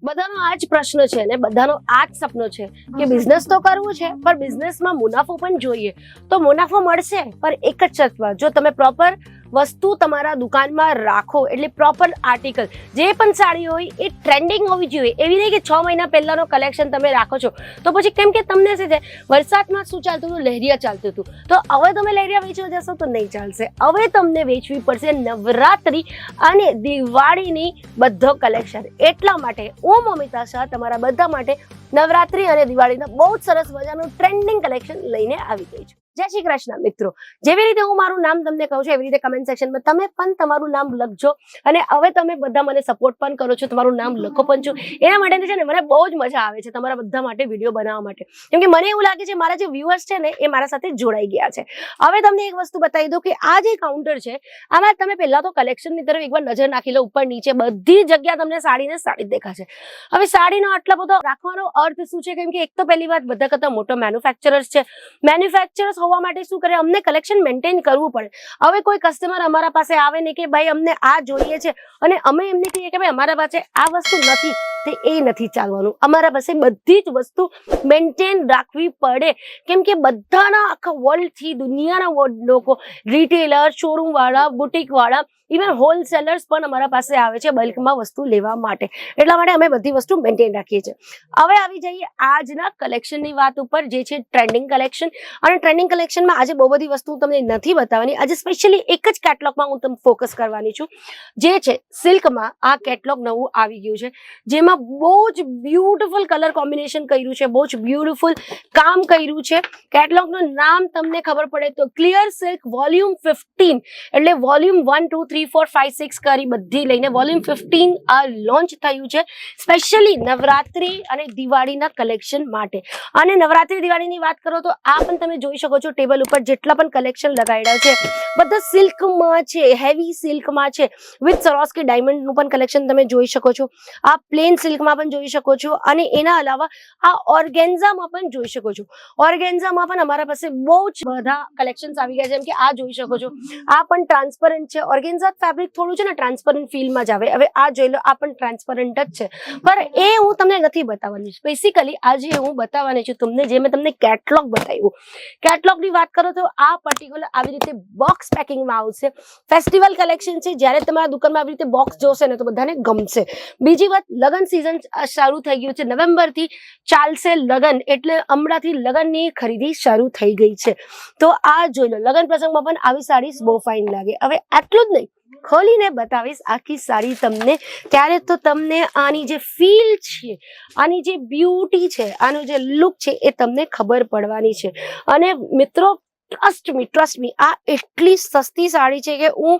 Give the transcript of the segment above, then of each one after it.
બધાનો આ જ પ્રશ્ન છે ને બધાનો આ જ સપનો છે કે બિઝનેસ તો કરવું છે પણ બિઝનેસમાં મુનાફો પણ જોઈએ. તો મુનાફો મળશે પણ એક જ શરતમાં, જો તમે પ્રોપર વસ્તુ તમારા દુકાનમાં રાખો, એટલે પ્રોપર આર્ટિકલ જે પણ સાડી હોય એ ટ્રેન્ડિંગ હોવી જોઈએ. એવી નહીં કે 6 મહિના પહેલાનો કલેક્શન તમે રાખો છો તો પછી કેમ કે તમને છે વરસાદમાં શું ચાલતું હતું, લહેરિયા ચાલતું હતું, તો હવે તમે લહેરિયા વેચવા જશો તો નહીં ચાલશે. હવે તમને વેચવી પડશે નવરાત્રી અને દિવાળીની બધો કલેક્શન. એટલા માટે હું મમિતા શાહ તમારા બધા માટે નવરાત્રી અને દિવાળીના બહુ જ સરસ મજાનું ટ્રેન્ડિંગ કલેક્શન લઈને આવી ગઈ છું. જય શ્રી કૃષ્ણ મિત્રો. જેવી રીતે હું મારું નામ તમને કહું છું એવી રીતે કમેન્ટ સેક્શનમાં તમે પણ તમારું નામ લખજો. અને હવે તમે બધા મને સપોર્ટ પણ કરો છો, તમારું નામ લખો પણ છો. એના માટે છે ને મને બહુ જ મજા આવે છે તમારા બધા માટે વિડીયો બનાવવા માટે, કેમ કે મને એવું લાગે છે મારા જે વ્યુઅર્સ છે ને એ મારા સાથે જોડાઈ ગયા છે. હવે તમને એક વસ્તુ બતાવી દઉં કે આ જે કાઉન્ટર છે આમાં તમે પહેલા તો કલેક્શનની તરફ એકવાર નજર નાખી લો. ઉપર નીચે બધી જગ્યા તમને સાડી જ દેખાશે. હવે સાડીનો આટલો બધો રાખવાનો અર્થ શું છે, કેમ કે એક તો પહેલી વાત બધા કરતા મોટો મેન્યુફેક્ચરર્સ છે. મેન્યુફેક્ચરર્સ હોવા માટે શું કરે, અમને કલેક્શન મેન્ટેન કરવું પડે. હવે કોઈ કસ્ટમર અમારા પાસે આવે ને કે ભાઈ અમને આ જોઈએ છે અને અમે એમને કહીએ કે ભાઈ અમારા પાસે આ વસ્તુ નથી, તે એ નથી ચાલવાનું. અમારા પાસે બધી જ વસ્તુ મેન્ટેન રાખવી પડે, કેમ કે બધાના આખા વર્લ્ડ થી દુનિયાના લોકો, રિટેલર, શોરૂમ વાળા, બુટીક વાળા, ઇવન હોલસેલર્સ પણ અમારા પાસે આવે છે બલ્કમાં વસ્તુ લેવા માટે. એટલા માટે અમે બધી વસ્તુ મેન્ટેન રાખીએ છીએ. હવે આવી જઈએ આજના કલેક્શનની વાત ઉપર, જે છે ટ્રેન્ડિંગ કલેક્શન. અને ટ્રેન્ડિંગ કલેક્શનમાં આજે બહુ બધી વસ્તુ તમને નથી બતાવવાની. આજે સ્પેશિયલી એક જ કેટલોગમાં હું તમને ફોકસ કરવાની છું, જે છે સિલ્કમાં. આ કેટલોગ નવું આવી ગયું છે જેમાં બહુ જ બ્યુટીફુલ કલર કોમ્બિનેશન કર્યું છે, બહુ જ બ્યુટીફુલ કામ કર્યું છે. કેટલોગનું નામ તમને ખબર પડે તો ક્લિયર સિલ્ક વોલ્યુમ 15, એટલે વોલ્યુમ 1 2 3 4 5 6 કરી બધી લઈને વોલ્યુમ 15 આ લોન્ચ થયું છે સ્પેશિયલી નવરાત્રી અને દિવાળીના કલેક્શન માટે. અને નવરાત્રી દિવાળીની વાત કરો તો આ પણ તમે જોઈ શકો છો ટેબલ ઉપર જેટલા પણ કલેક્શન લગાડ્યા છે બધા સિલ્કમાં છે, હેવી સિલ્કમાં છે, વિથ સરોસ્કી ડાયમંડનું પણ કલેક્શન તમે જોઈ શકો છો. આ પ્લેન સિલ્કમાં પણ જોઈ શકો છો અને એના અલાવા આ ઓર્ગેન્ઝામાં પણ જોઈ શકો છો. ઓર્ગેન્ઝામાં પણ અમારા પાસે બહુ જ બધા કલેક્શન્સ આવી ગયા છે, જેમ કે આ જોઈ શકો છો. આ પણ ટ્રાન્સપરન્ટ છે. ઓર્ગેન્ઝા ફેબ્રિક થોડું છે ને ટ્રાન્સપરન્ટ ફીલમાં જ આવે. હવે આ જોઈ લો, આ પણ ટ્રાન્સપરન્ટ જ છે, પણ એ હું તમને નથી બતાવવાની. બેસિકલી આજે હું બતાવવાની છું તમને, જે મેં તમને કેટલોગ બતાવ્યું. કેટલોગની વાત કરો તો આ પર્ટિક્યુલર આવી રીતે બોક્સ પેકિંગમાં આવશે. ફેસ્ટિવલ કલેક્શન છે. જ્યારે તમારા દુકાનમાં આવી રીતે બોક્સ જોશે ને તો બધાને ગમશે. બીજી વાત, લગન સિઝન શરૂ થઈ ગયું છે, નવેમ્બરથી ચાલશે લગન, એટલે હમણાંથી લગનની ખરીદી શરૂ થઈ ગઈ છે. તો આ જોઈ લો, લગન પ્રસંગમાં પણ આવી સાડી બહુ ફાઇન લાગે. હવે આટલું જ નહીં, ખોલીને બતાવીશ આખી સાડી તમને, ત્યારે તો તમને આની જે ફીલ છે, આની જે બ્યુટી છે, આનો જે લુક છે એ તમને ખબર પડવાની છે. અને મિત્રો ટ્રસ્ટ મી આ એટલી સસ્તી સાડી છે કે હું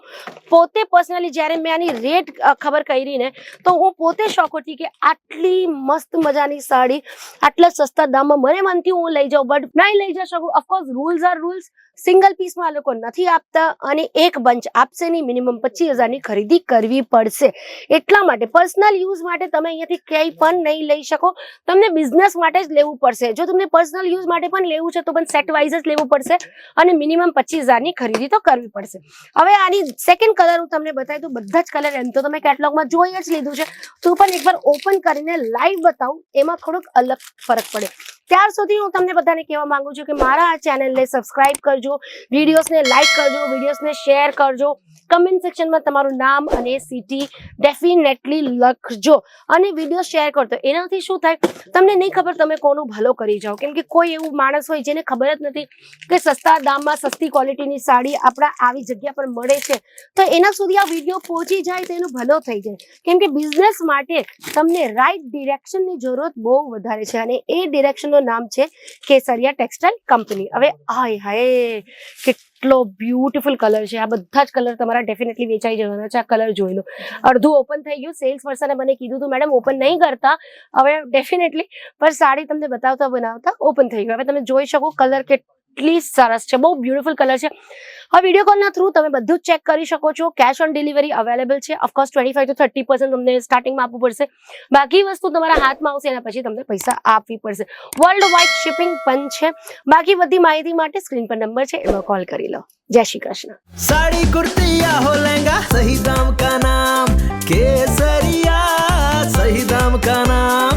પોતે પર્સનલી જ્યારે મેં આની રેટ ખબર કરી ને તો હું પોતે શોક હતી કે આટલી મસ્ત મજાની સાડી આટલા સસ્તા દામમાં મને મનથી હું લઈ જાઉં, બટ નહીં લઈ જઈ શકું. Of course rules are rules. Single પીસમાં આ લોકો નથી આપતા અને એક બંચ આપશે નહીં, મિનિમમ 25,000ની ખરીદી કરવી પડશે. એટલા માટે પર્સનલ યુઝ માટે તમે અહીંયાથી ક્યાંય પણ નહીં લઈ શકો. તમને બિઝનેસ માટે જ લેવું પડશે. જો તમને પર્સનલ યુઝ માટે પણ લેવું છે તો પણ સેટ વાઇઝ જ લેવું પડશે અને મિનિમમ 25,000ની ખરીદી તો કરવી પડશે. હવે આની સેકન્ડ કલર હું તમને બતાવી દઉં. બધા જ કલર એમ તો તમે કેટલોગમાં જોઈ જ લીધું છે, તો પણ એકવાર ઓપન કરીને લાઈવ બતાવું, એમાં થોડોક અલગ ફરક પડે. ત્યાર સુધી હું તમને બધાને કહેવા માંગુ છું કે મારા આ ચેનલને સબસ્ક્રાઇબ કરજો, વિડીયોઝને લાઈક કરજો, વિડીયોઝને શેર કરજો, કમેન્ટ સેક્શનમાં તમારું નામ અને સિટી ડેફિનેટલી લખજો અને વિડીયો શેર કરજો. એનાથી શું થાય, તમને નહીં ખબર તમે કોનો ભલો કરી જાઓ, કેમ કે કોઈ એવું માણસ હોય જેને ખબર જ નથી કે સસ્તા દામમાં સસ્તી ક્વોલિટીની સાડી આપણા આવી જગ્યા પર મળે છે, તો એના સુધી આ વિડીયો પહોંચી જાય તો એનો ભલો થઈ જાય. કેમ કે બિઝનેસ માટે તમને રાઈટ ડિરેક્શનની જરૂરત બહુ વધારે છે અને એ ડિરેક્શનનું નામ છે કેસરિયા ટેક્સટાઇલ કંપની. હવે હાય હાય કેટલો બ્યુટીફુલ કલર છે. આ બધા જ કલર તમારા ડેફિનેટલી વેચાઈ જવાના છે. આ કલર જોઈ લો. અડધું ઓપન થઈ ગયું. સેલ્સ પર્સને મને કીધું હતું મેડમ ઓપન નહીં કરતા. હવે ડેફિનેટલી પર સાડી તમને બતાવતા બનાવતા ઓપન થઈ ગયું. હવે તમે જોઈ શકો કલર કેટલી સરસ છે, બહુ બ્યુટીફુલ કલર છે. હવે વિડીયો કોલના થ્રુ તમે બધું જ ચેક કરી શકો છો. કેશ ઓન ડિલિવરી અવેલેબલ છે. ઓફકોર્સ 25 to 30% તમને સ્ટાર્ટિંગમાં આપવું પડશે. બાકી વસ્તુ તમારા હાથમાં આવશે એના પછી તમને પૈસા આપવી પડશે. વર્લ્ડ વાઇડ શિપિંગ પણ છે. બાકી બધી માહિતી માટે સ્ક્રીન પર નંબર છે, એમાં કોલ કરી લો. जय श्री कृष्ण। साड़ी कुर्ती या हो लहंगा, सही दाम का नाम केसरिया। सही ही दाम का नाम